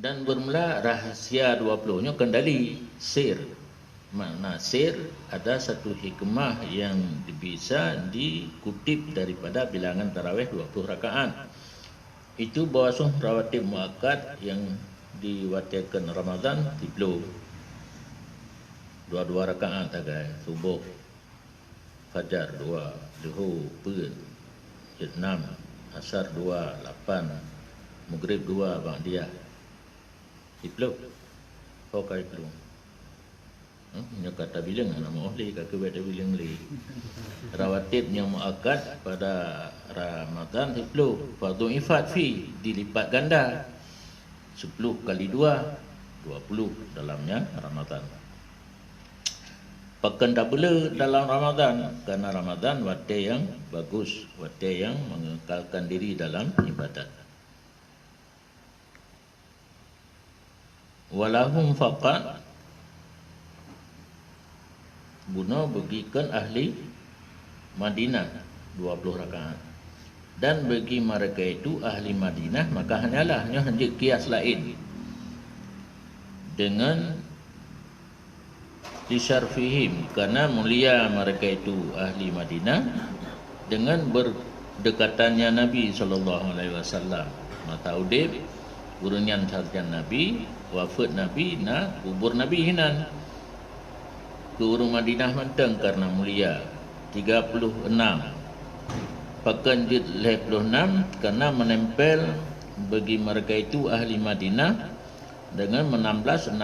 Dan bermula rahsia 20-nya kendali sir. Makna sir ada satu hikmah yang bisa dikutip daripada bilangan tarawih 20 rakaat. Itu bawasuh rawatib muakkad yang diwatikan Ramadan 30. Dua rakaat tagai subuh, fajar 2, zuhur 6, asar 2, 8, maghrib 2, ba'diyah. Ipluk. Kau kai pluk. Nya kata bilang nama ahli kata kata bilang li. Rawatib yang muakkad pada Ramadan ipluk. Fardhu ifat fi dilipat ganda. 10 kali 2 20 dalamnya Ramadan. Pekan double dalam Ramadan kerana Ramadan waktu yang bagus, waktu yang mengekalkan diri dalam ibadat. Walahum faqat guna bagikan ahli Madinah 20 rakaat. Dan bagi mereka itu ahli Madinah maka hanyalah hanya kias lain dengan disyarfihim karena mulia mereka itu ahli Madinah dengan berdekatannya Nabi SAW. Mata udib urunyan sarjan Nabi, wafat Nabi na kubur Nabi hinan ke urung Madinah menteng karena mulia 36. Pakan jid 56 karena menempel bagi mereka itu ahli Madinah dengan 16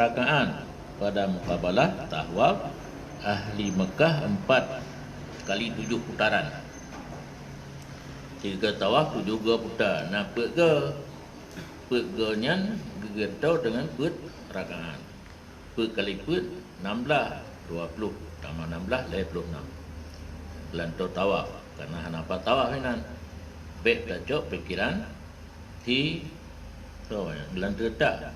rakaat pada mukabalah tahwaf ahli Mekah 4 kali 7 putaran. 3 tawaf 7 putar. Nah peganya gegetau dengan put rakaat. Kali put 16 20 tambah 16 56. Lanto tawaf karena hanapa tawaf hinan. Bek kacok pikiran di lantai tak.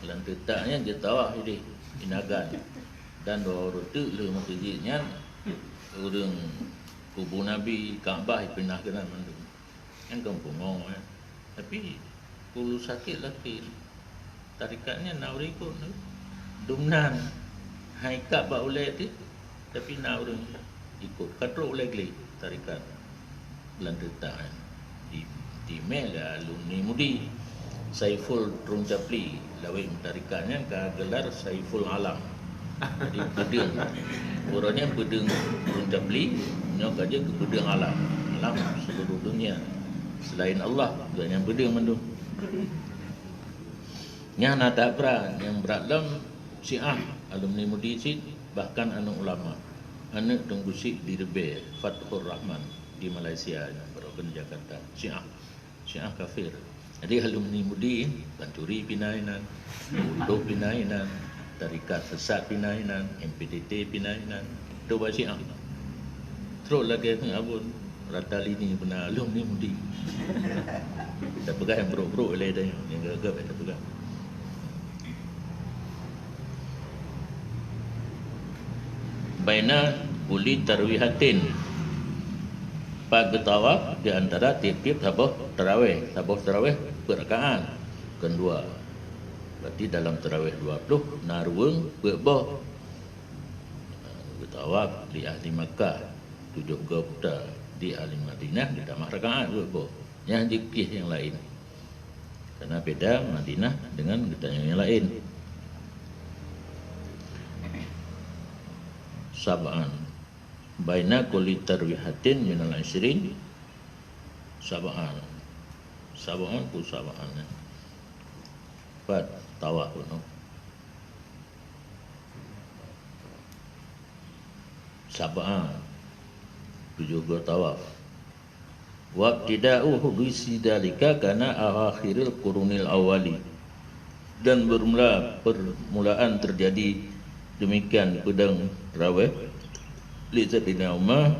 Lantai taknya dia tawaf ini inagan. Dan dua rute le masjidnya urang kubur Nabi Kaabah pindah ke dalam mandu. Kan kampung tapi puluh sakit lagi. Tarikatnya nauriko dumnan haikak ba ulai tu tapi naurun ikut katro ulai gli tarikat lantai tak di mega alumni mudi Saiful Truncapli lawai tarikatnya ke gelar Saiful Alam. Jadi bedeng orangnya bedeng Truncapli nyok aja ke bedeng alam seluruh dunia selain Allah dan yang bedeng mandu nya nada berat yang berat dalam Syiah alumni mudi sid bahkan anak ulama anak tunggu sik di Rebe Fathur Rahman di Malaysia berokan Jakarta Syiah kafir. Jadi alumni mudi Banturi pinainan, Uduh pinainan, Tarikat Sesat pinainan, MPDT pinainan, itu Syiah. Terus lagi abun rata lini benar alumni mudi. Kita pegang yang bro-bro oleh dia yang gagap kita pegang. Baina uli tarwihatin pagi tawaf di antara tiap-tiap tabuh tarawih berrakaat kedua. Berarti dalam tarawih 20 narweng berbah tawaf di ahli Makkah 7 putar di ahli Madinah di tamah rakaat berbah yang dikih yang lain karena beda Madinah dengan yang lain. Sab'an baina kulli tarwihatin minal isrin sab'an ku sab'an tawaf no sab'an juga tawaf wa tida'uhu bisidalika kana akhiril qurunil awali dan permulaan terjadi demikian pedang tarawih li Sayyidina Umar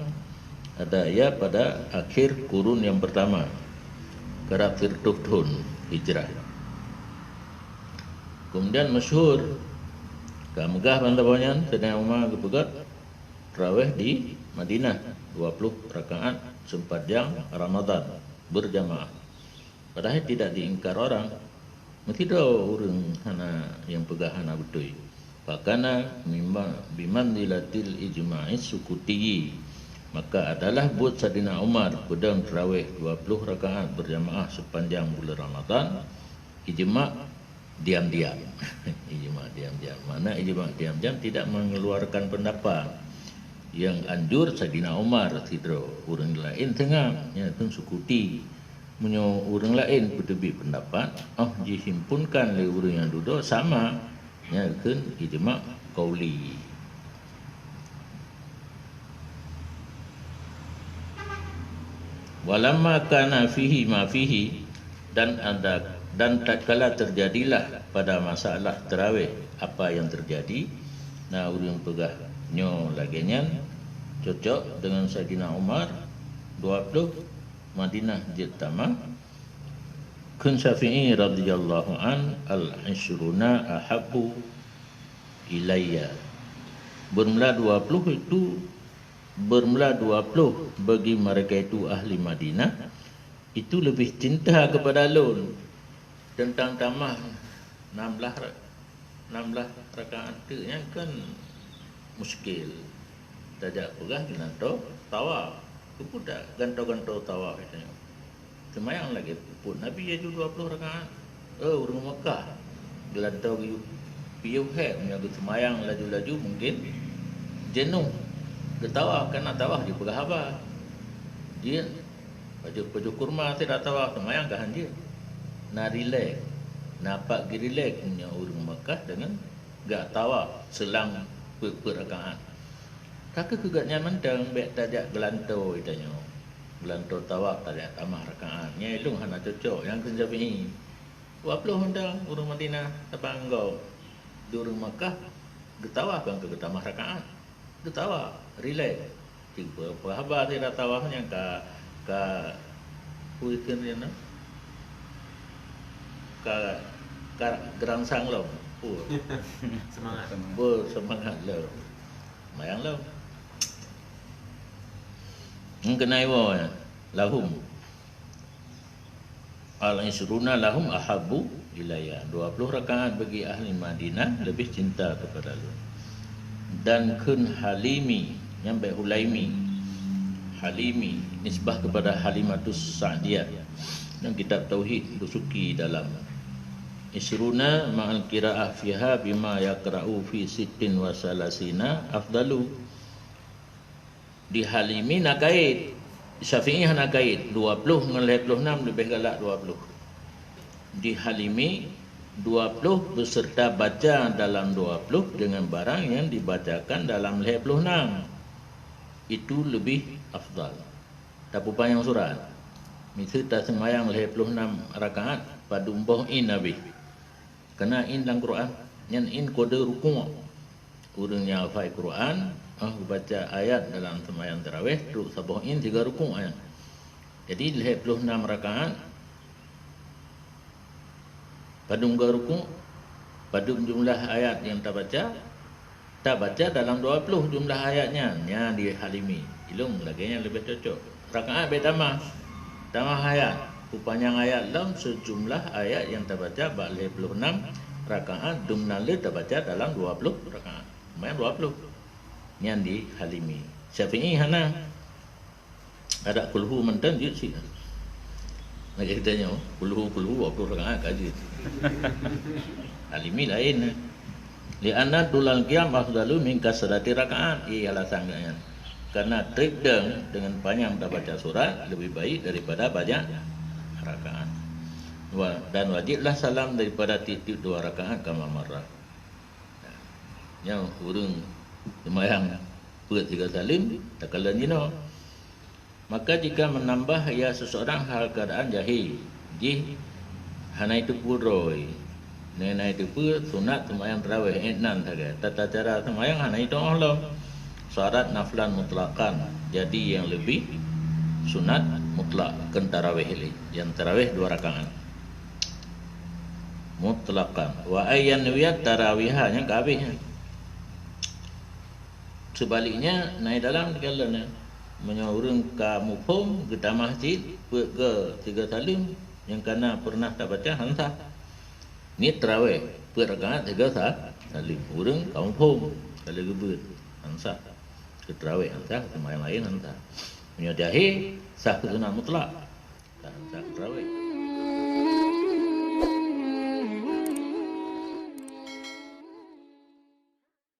ada ya pada akhir kurun yang pertama karakter Tuhtun hijrah. Kemudian masyhur Megah bantabanyan Sayyidina Umar kepegat tarawih di Madinah 20 rakaat sempat jam Ramadan berjamaah. Padahal tidak diingkar orang mesti do urang hana yang pegah hana betul. Pakana bimanzilatil ijma'i sukuti, maka adalah buat Saidina Umar pedang tarawih 20 rakaat berjamaah sepanjang bulan Ramadan ijma' diam-diam. Ijma' diam-diam. Mana ijma' diam-diam tidak mengeluarkan pendapat. Yang anjur Saidina Umar tidro urang lain tengah nya tun sukuti. Menyo urang lain berdebi pendapat, dihimpunkan le urang yang duduk sama nya kan ijma' qauli. Walamma kana fihi ma fihi, dan tatkala terjadilah pada masalah tarawih apa yang terjadi, nah urang pegah nyo lagenyan cocok dengan Saidina Umar 20 Madinah jitama. Kun Syafi'i radhiyallahu an al-ishruna ahabbu ilayya. Bermula 20 itu, bermula 20 bagi mereka itu ahli Madinah itu lebih cinta kepada lun. Tentang tamah 16 rakaat tu yang kan muskil. Tajak pegah dengan tawaf. Kepudak ganto-ganto tawaf itu. Semayang lagi pun Nabi ya 20 rakaat. Orang Mekah gelantau piu he menjaga semayang laju-laju mungkin jenuh. Ketawaf kan tawaf di pegah apa? Dia baju kurma tidak tawaf semayang kahan dia. Na relax. Nampak gi relax punya orang Mekah dengan gak tawaf selang per-rakaat. Kakak kegatnya mentang baik tajak gelantau itanya. Gelantau tawaf tajak tamah rakaat. Nya elung hana cocok yang kun Syafi'i. 20 mentang orang Madinah tepanggau. Di orang Mekah getawaf bang ke tamah rakaat. Getawaf relax. Tiba apa tidak tawafnya ka puikan dia na. Ka gerangsang lo. Semangat. Semangat lo. Mayang lo. Kenai wa lahum al-isruna lahum ahabbu ilayya. 20 rakaat bagi ahli Madinah lebih cinta kepada lu. Dan kun Halimi yang baik Hulaimi. Halimi nisbah kepada Halimatus Sa'diyah. Dan kitab tauhid dusuki dalam isruna ma'al qira'ah fiha bima yaqra'u fi sittin wa salasina afdalu. Di Halimi nak kait, Syafi'i nak kait 20 dengan 26 lebih galak 20. Di Halimi 20 beserta baca dalam 20 dengan barang yang dibacakan dalam 26. Itu lebih afdal. Tak panjang surat. Misal tak semayang 26 rakaat pada umbah in Nabi. Kena in dalam Quran, yang in kode rukuk. Urang yang hafal Quran baca ayat dalam sembahyang tarawih tu sabuhin 3 rukuk ayat. Jadi 26 rakaat pada 3 rukuk pada jumlah ayat yang tak baca dalam 20 jumlah ayatnya nya di Halimi. Ilung lagi yang lebih cocok. Rakaat bertambah ayat. Panjang ayat dalam sejumlah ayat yang terbaca 26 rakaat dumnale terbaca dalam 20 rakaat. Main 20. Yang di Halimi. Syafi'i hana ada kulhu mentan dia sih. Nak ceritanya kulhu 20 rakaat kaji. Halimi lain. Li anna tulal qiyam afdalu min kasrati rakaat. Ialah sangatnya. Karena tridang dengan panjang baca surat lebih baik daripada banyak rakaat. Dan wajiblah salam daripada titik 2 rakaat kama marrah. Yang urang semayang perut 3 salim tak kala jino. Maka jika menambah ya seseorang hal keadaan jahil, hana itu puroi. Nena itu pun sunat semayang tarawih enan saja. Tata cara semayang hana itu Allah. Syarat naflan mutlakan. Jadi yang lebih sunat mutlak kan tarawih ini. Yang tarawih 2 rakaat. Mutlakan. Wa ayyan wiyat tarawihnya kabehnya. Sebaliknya naik dalam dikalanya menyurung ke mufhum kita masjid ke 3 salim yang kana pernah tak baca hansah Ni terawih. Put rakaat 3 salim. Urang kampung kalau gebut. Ansah. Ke terawih ansah, sembahyang lain ansah. Punya dahir sah ke sunat mutlak. Ansah ke terawih.